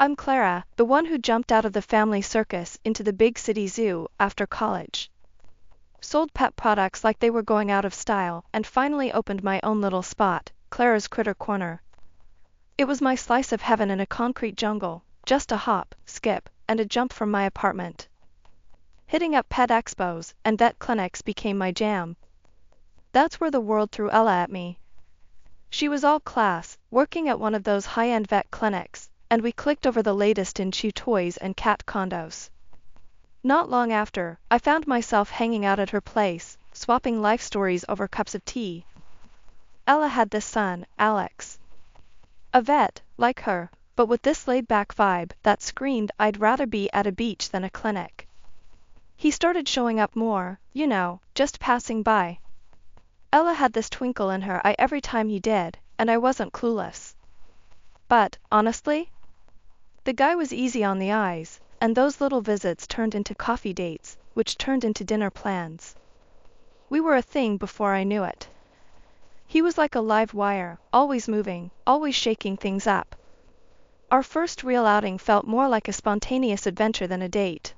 I'm Clara, the one who jumped out of the family circus into the big city zoo after college. Sold pet products like they were going out of style, and finally opened my own little spot, Clara's Critter Corner. It was my slice of heaven in a concrete jungle, just a hop, skip, and a jump from my apartment. Hitting up pet expos and vet clinics became my jam. That's where the world threw Ella at me. She was all class, working at one of those high-end vet clinics, and we clicked over the latest in chew toys and cat condos. Not long after, I found myself hanging out at her place, swapping life stories over cups of tea. Ella had this son, Alex. A vet, like her, but with this laid-back vibe that screamed I'd rather be at a beach than a clinic. He started showing up more, just passing by. Ella had this twinkle in her eye every time he did, and I wasn't clueless. But, honestly, the guy was easy on the eyes, and those little visits turned into coffee dates, which turned into dinner plans. We were a thing before I knew it. He was like a live wire, always moving, always shaking things up. Our first real outing felt more like a spontaneous adventure than a date.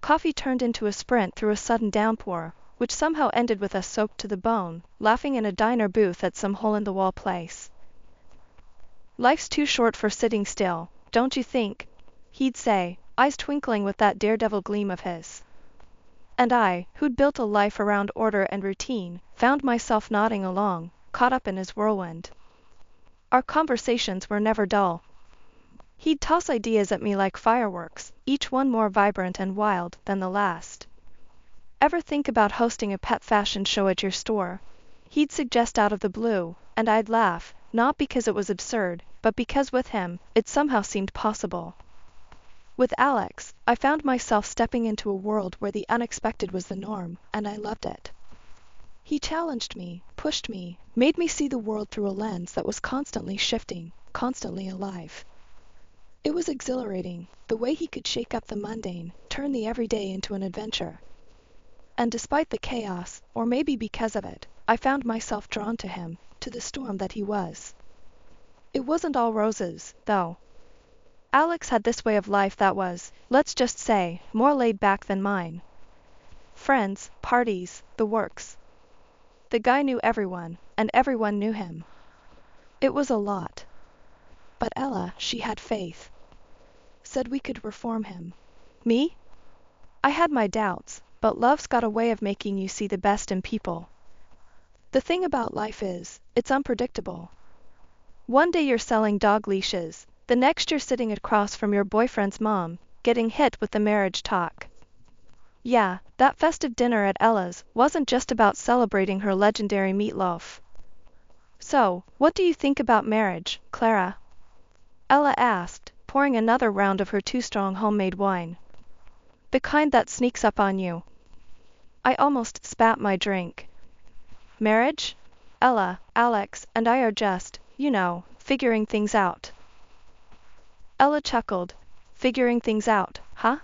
Coffee turned into a sprint through a sudden downpour, which somehow ended with us soaked to the bone, laughing in a diner booth at some hole-in-the-wall place. Life's too short for sitting still, don't you think? He'd say, eyes twinkling with that daredevil gleam of his. And I, who'd built a life around order and routine, found myself nodding along, caught up in his whirlwind. Our conversations were never dull. He'd toss ideas at me like fireworks, each one more vibrant and wild than the last. Ever think about hosting a pet fashion show at your store? He'd suggest out of the blue, and I'd laugh, not because it was absurd, but because with him, it somehow seemed possible. With Alex, I found myself stepping into a world where the unexpected was the norm, and I loved it. He challenged me, pushed me, made me see the world through a lens that was constantly shifting, constantly alive. It was exhilarating, the way he could shake up the mundane, turn the everyday into an adventure. And despite the chaos, or maybe because of it, I found myself drawn to him, to the storm that he was. It wasn't all roses, though. Alex had this way of life that was, let's just say, more laid back than mine. Friends, parties, the works. The guy knew everyone, and everyone knew him. It was a lot. But Ella, she had faith. Said we could reform him. Me? I had my doubts, but love's got a way of making you see the best in people. The thing about life is, it's unpredictable. One day you're selling dog leashes, the next you're sitting across from your boyfriend's mom, getting hit with the marriage talk. Yeah, that festive dinner at Ella's wasn't just about celebrating her legendary meatloaf. So, what do you think about marriage, Clara? Ella asked, pouring another round of her too-strong homemade wine. The kind that sneaks up on you. I almost spat my drink. Marriage? Ella, Alex, and I are just, figuring things out. Ella chuckled. Figuring things out, huh?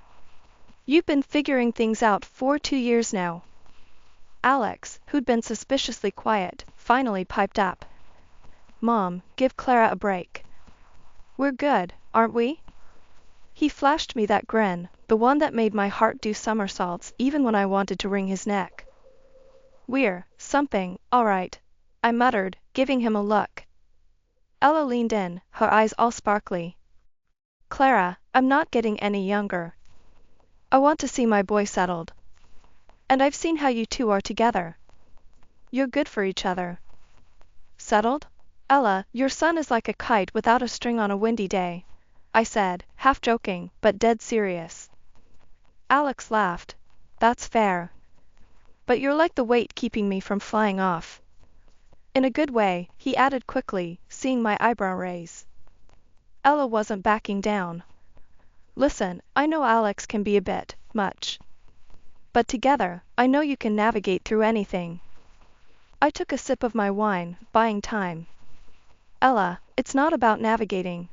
You've been figuring things out for 2 years now. Alex, who'd been suspiciously quiet, finally piped up. Mom, give Clara a break. We're good, aren't we? He flashed me that grin, the one that made my heart do somersaults even when I wanted to wring his neck. We're something, all right, I muttered, giving him a look. Ella leaned in, her eyes all sparkly. Clara, I'm not getting any younger. I want to see my boy settled. And I've seen how you two are together. You're good for each other. Settled? Ella, your son is like a kite without a string on a windy day, I said, half joking, but dead serious. Alex laughed. That's fair. But you're like the weight keeping me from flying off. In a good way, he added quickly, seeing my eyebrow raise. Ella wasn't backing down. Listen, I know Alex can be a bit much. But together, I know you can navigate through anything. I took a sip of my wine, buying time. Ella, it's not about navigating.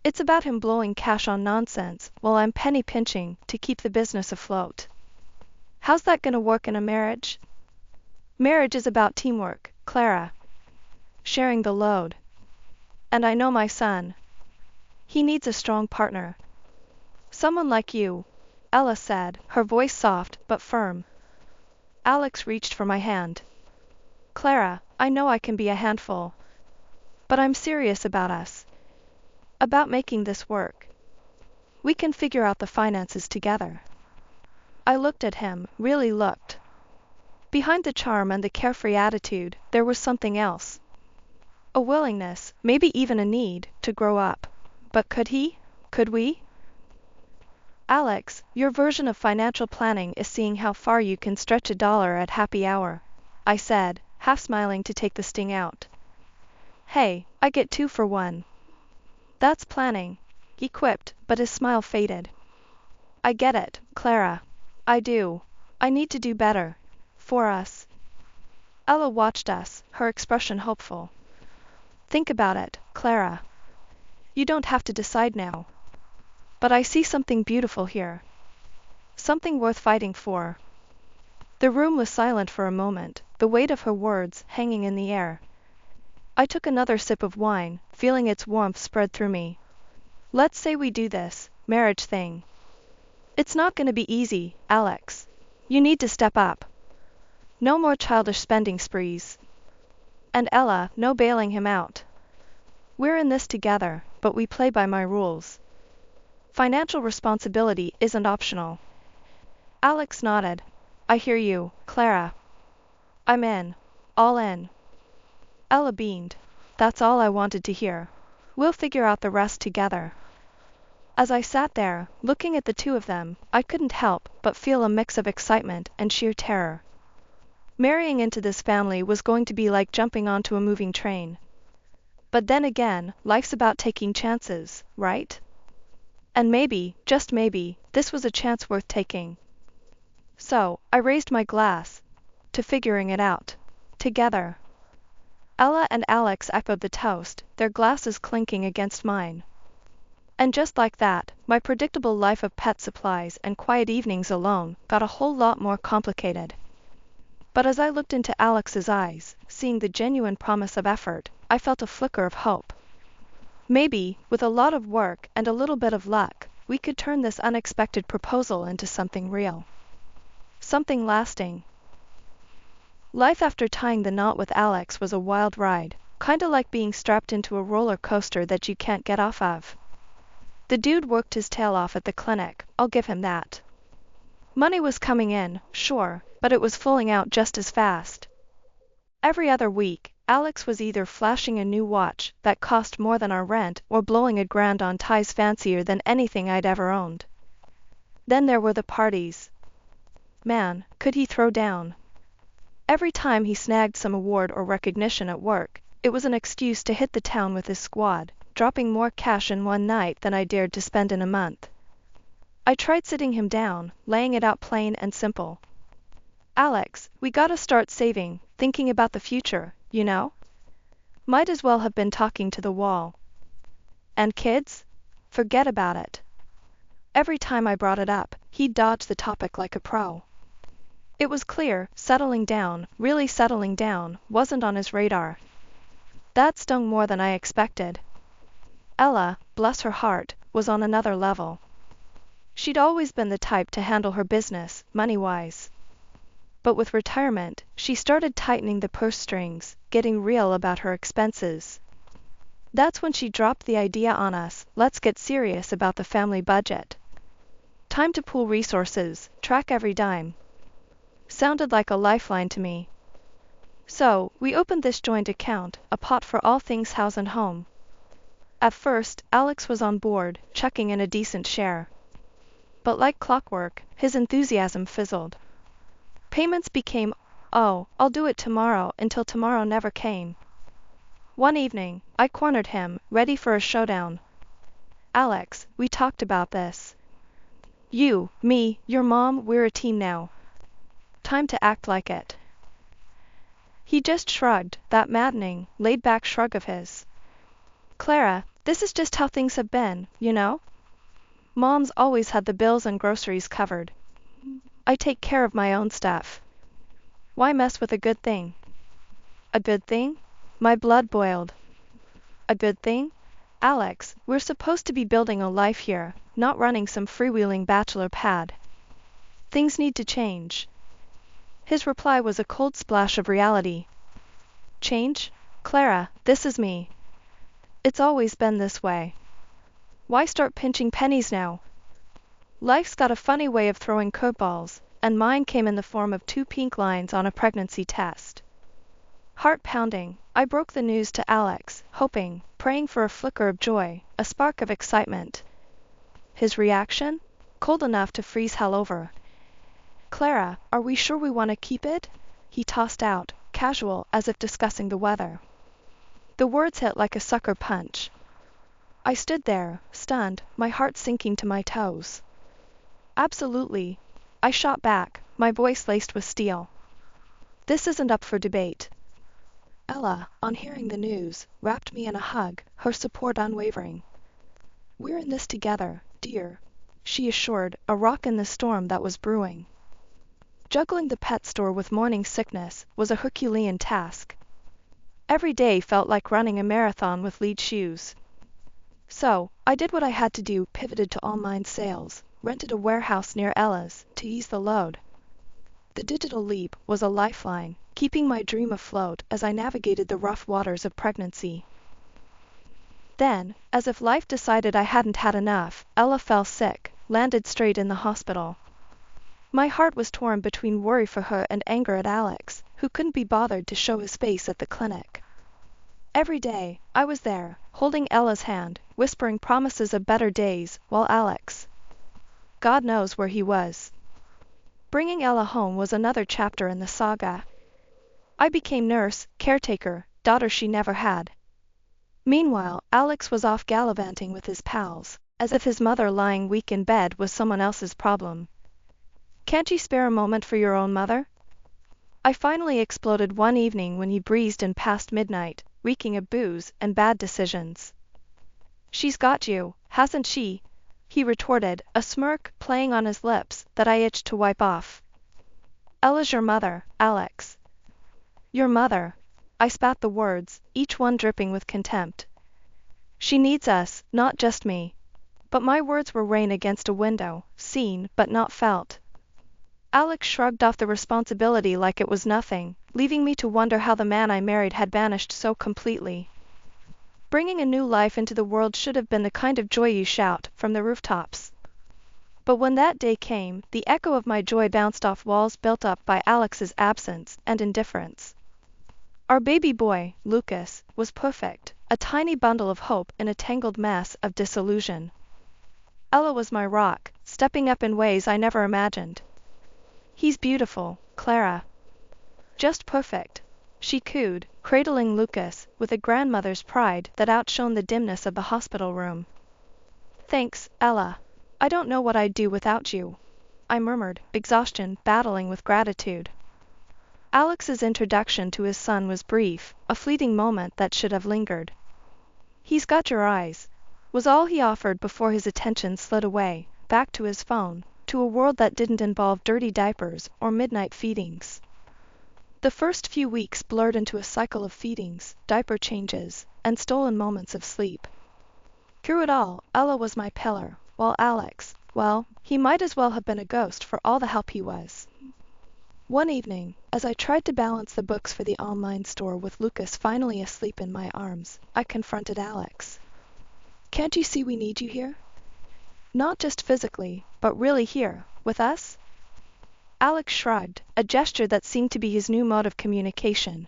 It's about him blowing cash on nonsense while I'm penny pinching to keep the business afloat. How's that gonna work in a marriage? Marriage is about teamwork, Clara. Sharing the load. And I know my son. He needs a strong partner. Someone like you, Ella said, her voice soft but firm. Alex reached for my hand. Clara, I know I can be a handful. But I'm serious about us. About making this work. We can figure out the finances together. I looked at him, really looked. Behind the charm and the carefree attitude, there was something else. A willingness, maybe even a need, to grow up. But could he? Could we? Alex, your version of financial planning is seeing how far you can stretch $1 at happy hour, I said, half smiling to take the sting out. Hey, I get 2 for 1. That's planning, he quipped, but his smile faded. I get it, Clara. I do. I need to do better. For us. Ella watched us, her expression hopeful. Think about it, Clara. You don't have to decide now. But I see something beautiful here. Something worth fighting for. The room was silent for a moment, the weight of her words hanging in the air. I took another sip of wine, feeling its warmth spread through me. Let's say we do this marriage thing. It's not going to be easy, Alex. You need to step up. No more childish spending sprees. And Ella, no bailing him out. We're in this together, but we play by my rules. Financial responsibility isn't optional. Alex nodded. I hear you, Clara. I'm in. All in. Ella beamed. That's all I wanted to hear. We'll figure out the rest together. As I sat there, looking at the two of them, I couldn't help but feel a mix of excitement and sheer terror. Marrying into this family was going to be like jumping onto a moving train. But then again, life's about taking chances, right? And maybe, just maybe, this was a chance worth taking. So, I raised my glass to figuring it out together. Ella and Alex echoed the toast, their glasses clinking against mine. And just like that, my predictable life of pet supplies and quiet evenings alone got a whole lot more complicated. But as I looked into Alex's eyes, seeing the genuine promise of effort, I felt a flicker of hope. Maybe, with a lot of work and a little bit of luck, we could turn this unexpected proposal into something real. Something lasting. Life after tying the knot with Alex was a wild ride, kinda like being strapped into a roller coaster that you can't get off of. The dude worked his tail off at the clinic, I'll give him that. Money was coming in, sure, but it was flowing out just as fast. Every other week, Alex was either flashing a new watch that cost more than our rent or blowing $1,000 on ties fancier than anything I'd ever owned. Then there were the parties. Man, could he throw down. Every time he snagged some award or recognition at work, it was an excuse to hit the town with his squad, dropping more cash in one night than I dared to spend in a month. I tried sitting him down, laying it out plain and simple. Alex, we gotta start saving, thinking about the future, you know? Might as well have been talking to the wall. And kids? Forget about it. Every time I brought it up, he'd dodge the topic like a pro. It was clear, settling down, really settling down, wasn't on his radar. That stung more than I expected. Ella, bless her heart, was on another level. She'd always been the type to handle her business, money-wise. But with retirement, she started tightening the purse strings, getting real about her expenses. That's when she dropped the idea on us, let's get serious about the family budget. Time to pool resources, track every dime. Sounded like a lifeline to me. So, we opened this joint account, a pot for all things house and home. At first, Alex was on board, chucking in a decent share. But like clockwork, his enthusiasm fizzled. Payments became, oh, I'll do it tomorrow, until tomorrow never came. One evening, I cornered him, ready for a showdown. Alex, we talked about this. You, me, your mom, we're a team now. Time to act like it. He just shrugged, that maddening, laid-back shrug of his. Clara, this is just how things have been, you know? Mom's always had the bills and groceries covered. I take care of my own stuff. Why mess with a good thing? A good thing? My blood boiled. A good thing? Alex, we're supposed to be building a life here, not running some freewheeling bachelor pad. Things need to change. His reply was a cold splash of reality. Change? Clara, this is me. It's always been this way. Why start pinching pennies now? Life's got a funny way of throwing curveballs, and mine came in the form of 2 pink lines on a pregnancy test. Heart pounding, I broke the news to Alex, hoping, praying for a flicker of joy, a spark of excitement. His reaction? Cold enough to freeze hell over. Clara, are we sure we want to keep it? He tossed out, casual, as if discussing the weather. The words hit like a sucker punch. I stood there, stunned, my heart sinking to my toes. Absolutely, I shot back, my voice laced with steel. This isn't up for debate. Ella, on hearing the news, wrapped me in a hug, her support unwavering. We're in this together, dear, she assured, a rock in the storm that was brewing. Juggling the pet store with morning sickness was a Herculean task. Every day felt like running a marathon with lead shoes. So, I did what I had to do, pivoted to online sales, rented a warehouse near Ella's to ease the load. The digital leap was a lifeline, keeping my dream afloat as I navigated the rough waters of pregnancy. Then, as if life decided I hadn't had enough, Ella fell sick, landed straight in the hospital. My heart was torn between worry for her and anger at Alex, who couldn't be bothered to show his face at the clinic. Every day, I was there, holding Ella's hand, whispering promises of better days, while Alex, God knows where he was. Bringing Ella home was another chapter in the saga. I became nurse, caretaker, daughter she never had. Meanwhile, Alex was off gallivanting with his pals, as if his mother lying weak in bed was someone else's problem. Can't you spare a moment for your own mother? I finally exploded one evening when he breezed in past midnight, reeking of booze and bad decisions. She's got you, hasn't she? He retorted, a smirk playing on his lips that I itched to wipe off. Ella's your mother, Alex. Your mother. I spat the words, each one dripping with contempt. She needs us, not just me. But my words were rain against a window, seen but not felt. Alex shrugged off the responsibility like it was nothing, leaving me to wonder how the man I married had vanished so completely. Bringing a new life into the world should have been the kind of joy you shout from the rooftops. But when that day came, the echo of my joy bounced off walls built up by Alex's absence and indifference. Our baby boy, Lucas, was perfect, a tiny bundle of hope in a tangled mess of disillusion. Ella was my rock, stepping up in ways I never imagined. He's beautiful, Clara. Just perfect, she cooed, cradling Lucas with a grandmother's pride that outshone the dimness of the hospital room. Thanks, Ella. I don't know what I'd do without you, I murmured, exhaustion battling with gratitude. Alex's introduction to his son was brief, a fleeting moment that should have lingered. He's got your eyes, was all he offered before his attention slid away, back to his phone, to a world that didn't involve dirty diapers or midnight feedings. The first few weeks blurred into a cycle of feedings, diaper changes, and stolen moments of sleep. Through it all, Ella was my pillar, while Alex, well, he might as well have been a ghost for all the help he was. One evening, as I tried to balance the books for the online store with Lucas finally asleep in my arms, I confronted Alex. Can't you see we need you here? Not just physically, but really here, with us? Alex shrugged, a gesture that seemed to be his new mode of communication.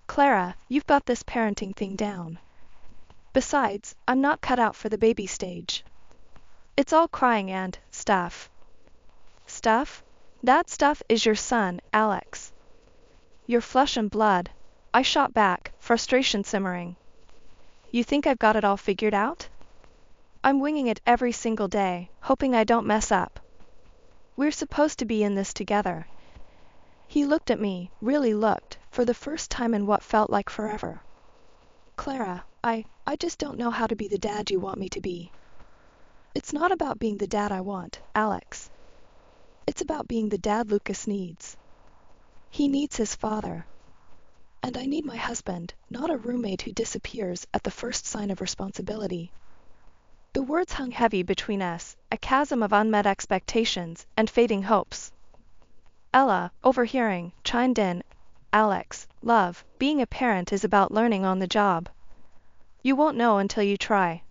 Clara, you've got this parenting thing down. Besides, I'm not cut out for the baby stage. It's all crying and stuff. Stuff? That stuff is your son, Alex. Your flesh and blood. I shot back, frustration simmering. You think I've got it all figured out? I'm winging it every single day, hoping I don't mess up. We're supposed to be in this together. He looked at me, really looked, for the first time in what felt like forever. Clara, I just don't know how to be the dad you want me to be. It's not about being the dad I want, Alex. It's about being the dad Lucas needs. He needs his father. And I need my husband, not a roommate who disappears at the first sign of responsibility. The words hung heavy between us, a chasm of unmet expectations and fading hopes. Ella, overhearing, chimed in, "Alex, love, being a parent is about learning on the job. You won't know until you try.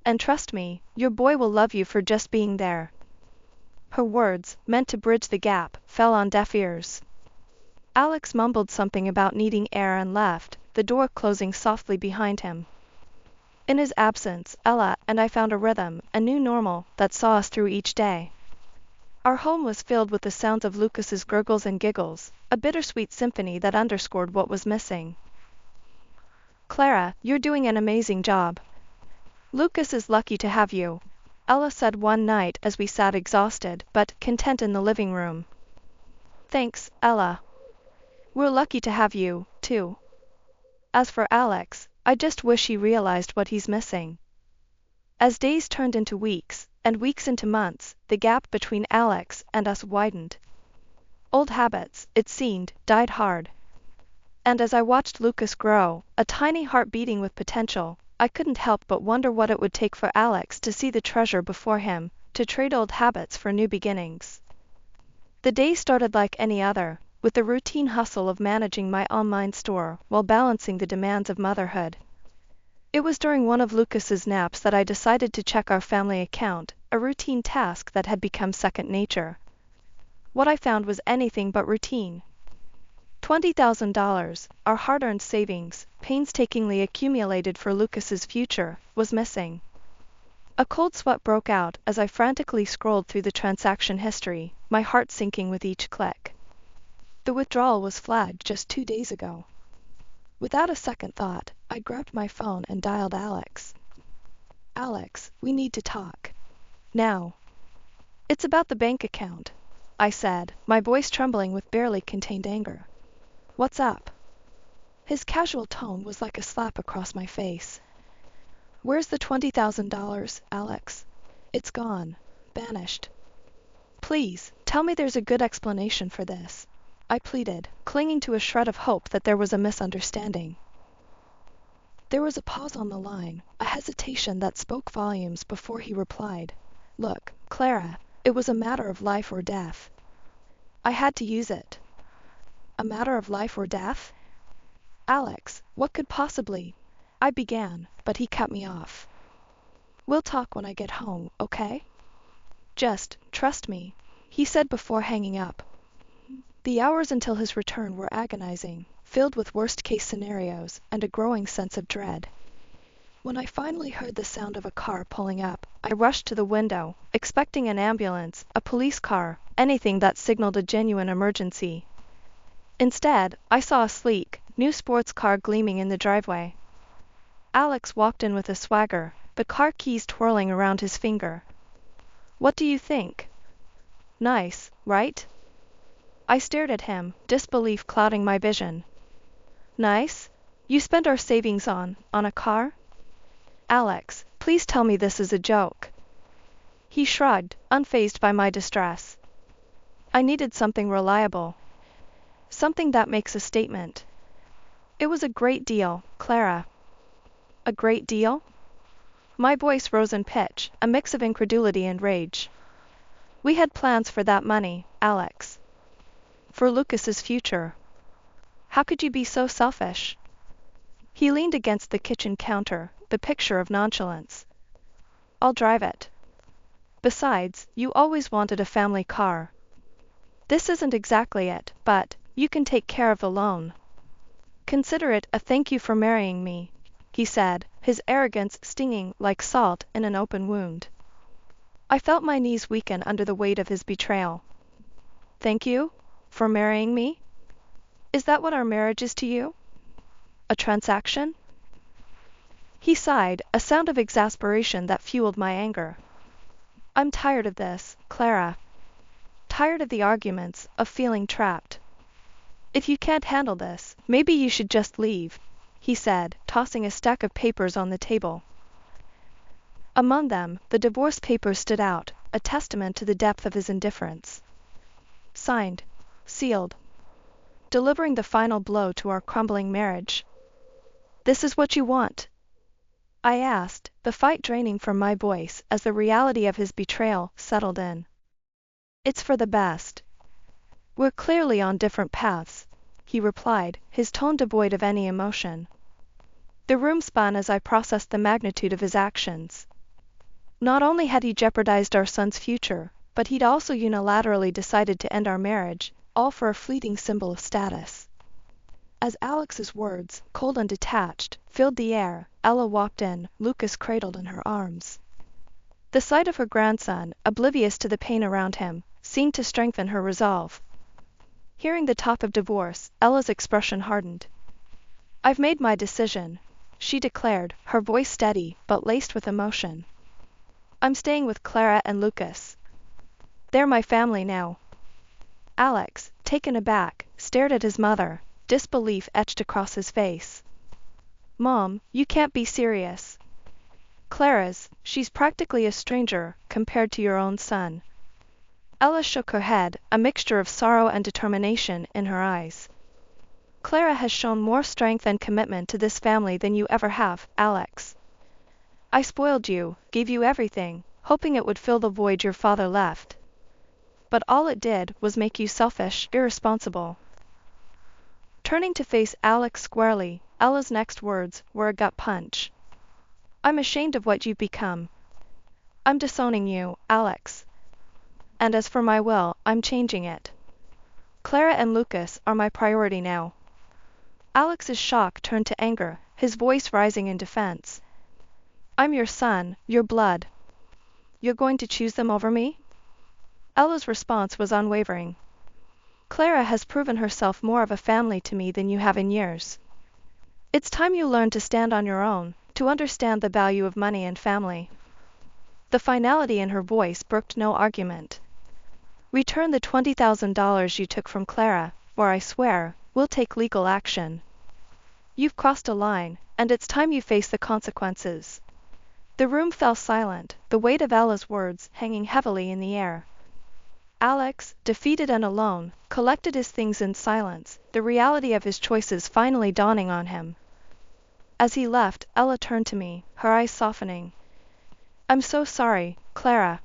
And trust me, your boy will love you for just being there." Her words, meant to bridge the gap, fell on deaf ears. Alex mumbled something about needing air and left, the door closing softly behind him. In his absence, Ella and I found a rhythm, a new normal, that saw us through each day. Our home was filled with the sounds of Lucas's gurgles and giggles, a bittersweet symphony that underscored what was missing. "Clara, you're doing an amazing job. Lucas is lucky to have you," Ella said one night as we sat exhausted but content in the living room. "Thanks, Ella. We're lucky to have you, too. As for Alex, I just wish he realized what he's missing." As days turned into weeks, and weeks into months, the gap between Alex and us widened. Old habits, it seemed, died hard. And as I watched Lucas grow, a tiny heart beating with potential, I couldn't help but wonder what it would take for Alex to see the treasure before him, to trade old habits for new beginnings. The day started like any other, with the routine hustle of managing my online store while balancing the demands of motherhood. It was during one of Lucas's naps that I decided to check our family account, a routine task that had become second nature. What I found was anything but routine. $20,000, our hard-earned savings, painstakingly accumulated for Lucas's future, was missing. A cold sweat broke out as I frantically scrolled through the transaction history, my heart sinking with each click. The withdrawal was flagged just 2 days ago. Without a second thought, I grabbed my phone and dialed Alex. "Alex, we need to talk. Now." "It's about the bank account," I said, my voice trembling with barely contained anger. "What's up?" His casual tone was like a slap across my face. "Where's the $20,000, Alex? It's gone. Vanished. Please, tell me there's a good explanation for this," I pleaded, clinging to a shred of hope that there was a misunderstanding. There was a pause on the line, a hesitation that spoke volumes before he replied. "Look, Clara, it was a matter of life or death. I had to use it." "A matter of life or death?" "Alex, what could possibly—" I began, but he cut me off. "We'll talk when I get home, okay? Just trust me," he said before hanging up. The hours until his return were agonizing, filled with worst-case scenarios and a growing sense of dread. When I finally heard the sound of a car pulling up, I rushed to the window, expecting an ambulance, a police car, anything that signaled a genuine emergency. Instead, I saw a sleek, new sports car gleaming in the driveway. Alex walked in with a swagger, the car keys twirling around his finger. "What do you think? Nice, right?" I stared at him, disbelief clouding my vision. "Nice? You spent our savings on a car? Alex, please tell me this is a joke." He shrugged, unfazed by my distress. "I needed something reliable. Something that makes a statement. It was a great deal, Clara." "A great deal?" My voice rose in pitch, a mix of incredulity and rage. "We had plans for that money, Alex. For Lucas's future. How could you be so selfish?" He leaned against the kitchen counter, the picture of nonchalance. "I'll drive it. Besides, you always wanted a family car. This isn't exactly it, but you can take care of the loan. Consider it a thank you for marrying me," he said, his arrogance stinging like salt in an open wound. I felt my knees weaken under the weight of his betrayal. "Thank you? For marrying me? Is that what our marriage is to you? A transaction?" He sighed, a sound of exasperation that fueled my anger. "I'm tired of this, Clara. Tired of the arguments, of feeling trapped. If you can't handle this, maybe you should just leave," he said, tossing a stack of papers on the table. Among them, the divorce papers stood out, a testament to the depth of his indifference. Signed. Sealed. delivering the final blow to our crumbling marriage. "This is what you want?" I asked, the fight draining from my voice as the reality of his betrayal settled in. "It's for the best. We're clearly on different paths," he replied, his tone devoid of any emotion. The room spun as I processed the magnitude of his actions. Not only had he jeopardized our son's future, but he'd also unilaterally decided to end our marriage, all for a fleeting symbol of status. As Alex's words, cold and detached, filled the air, Ella walked in, Lucas cradled in her arms. The sight of her grandson, oblivious to the pain around him, seemed to strengthen her resolve. Hearing the talk of divorce, Ella's expression hardened. "I've made my decision," she declared, her voice steady but laced with emotion. "I'm staying with Clara and Lucas. They're my family now." Alex, taken aback, stared at his mother, disbelief etched across his face. "Mom, you can't be serious." She's practically a stranger compared to your own son." Ella shook her head, a mixture of sorrow and determination in her eyes. "Clara has shown more strength and commitment to this family than you ever have, Alex. I spoiled you, gave you everything, hoping it would fill the void your father left. But all it did was make you selfish, irresponsible." Turning to face Alex squarely, Ella's next words were a gut punch. "I'm ashamed of what you've become. I'm disowning you, Alex. And as for my will, I'm changing it. Clara and Lucas are my priority now." Alex's shock turned to anger, his voice rising in defense. "I'm your son, your blood. You're going to choose them over me?" Ella's response was unwavering. "Clara has proven herself more of a family to me than you have in years. It's time you learned to stand on your own, to understand the value of money and family." The finality in her voice brooked no argument. "Return the $20,000 you took from Clara, or I swear, we'll take legal action. You've crossed a line, and it's time you face the consequences." The room fell silent, the weight of Ella's words hanging heavily in the air. Alex, defeated and alone, collected his things in silence, the reality of his choices finally dawning on him. As he left, Ella turned to me, her eyes softening. "I'm so sorry, Clara.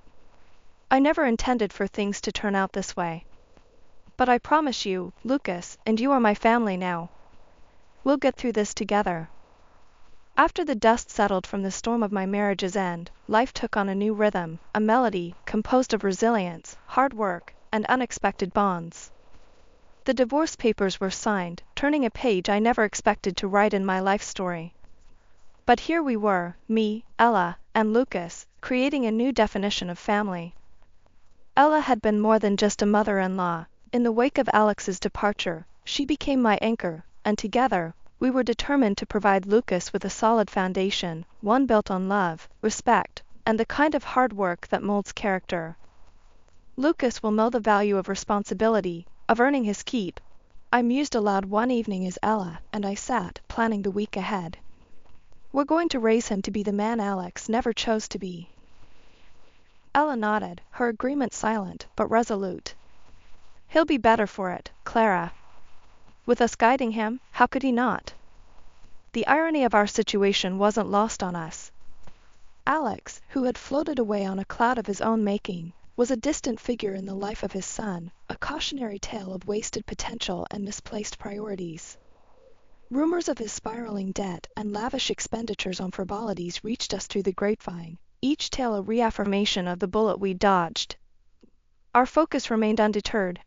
I never intended for things to turn out this way. But I promise you, Lucas, and you are my family now. We'll get through this together." After the dust settled from the storm of my marriage's end, life took on a new rhythm, a melody composed of resilience, hard work, and unexpected bonds. The divorce papers were signed, turning a page I never expected to write in my life story. But here we were, me, Ella, and Lucas, creating a new definition of family. Ella had been more than just a mother-in-law. In the wake of Alex's departure, she became my anchor, and together, we were determined to provide Lucas with a solid foundation, one built on love, respect, and the kind of hard work that molds character. "Lucas will know the value of responsibility, of earning his keep," I mused aloud one evening as Ella and I sat, planning the week ahead. "We're going to raise him to be the man Alex never chose to be." Ella nodded, her agreement silent but resolute. "He'll be better for it, Clara. With us guiding him, how could he not?" The irony of our situation wasn't lost on us. Alex, who had floated away on a cloud of his own making, was a distant figure in the life of his son, a cautionary tale of wasted potential and misplaced priorities. Rumors of his spiraling debt and lavish expenditures on frivolities reached us through the grapevine, each tale a reaffirmation of the bullet we dodged. Our focus remained undeterred.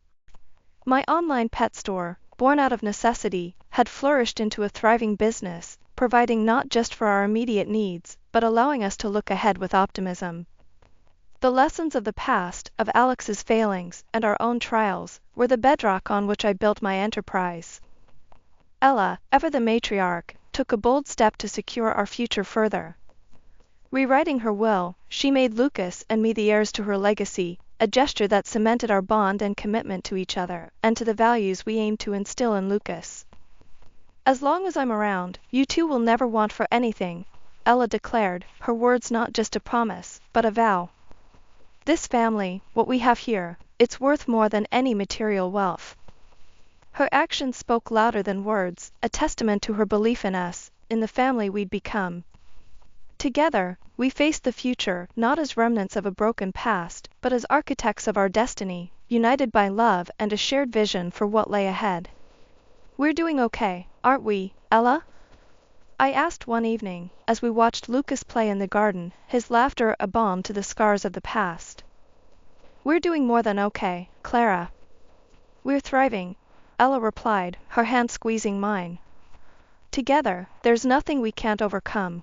My online pet store, born out of necessity, had flourished into a thriving business, providing not just for our immediate needs, but allowing us to look ahead with optimism. The lessons of the past, of Alex's failings, and our own trials, were the bedrock on which I built my enterprise. Ella, ever the matriarch, took a bold step to secure our future further. Rewriting her will, she made Lucas and me the heirs to her legacy, a gesture that cemented our bond and commitment to each other, and to the values we aimed to instill in Lucas. "As long as I'm around, you two will never want for anything," Ella declared, her words not just a promise, but a vow. "This family, what we have here, it's worth more than any material wealth." Her actions spoke louder than words, a testament to her belief in us, in the family we'd become. Together, we faced the future not as remnants of a broken past, but as architects of our destiny, united by love and a shared vision for what lay ahead. We're doing okay, aren't we, Ella? I asked one evening, as we watched Lucas play in the garden, his laughter a balm to the scars of the past. We're doing more than okay, Clara. We're thriving, Ella replied, her hand squeezing mine. Together, there's nothing we can't overcome.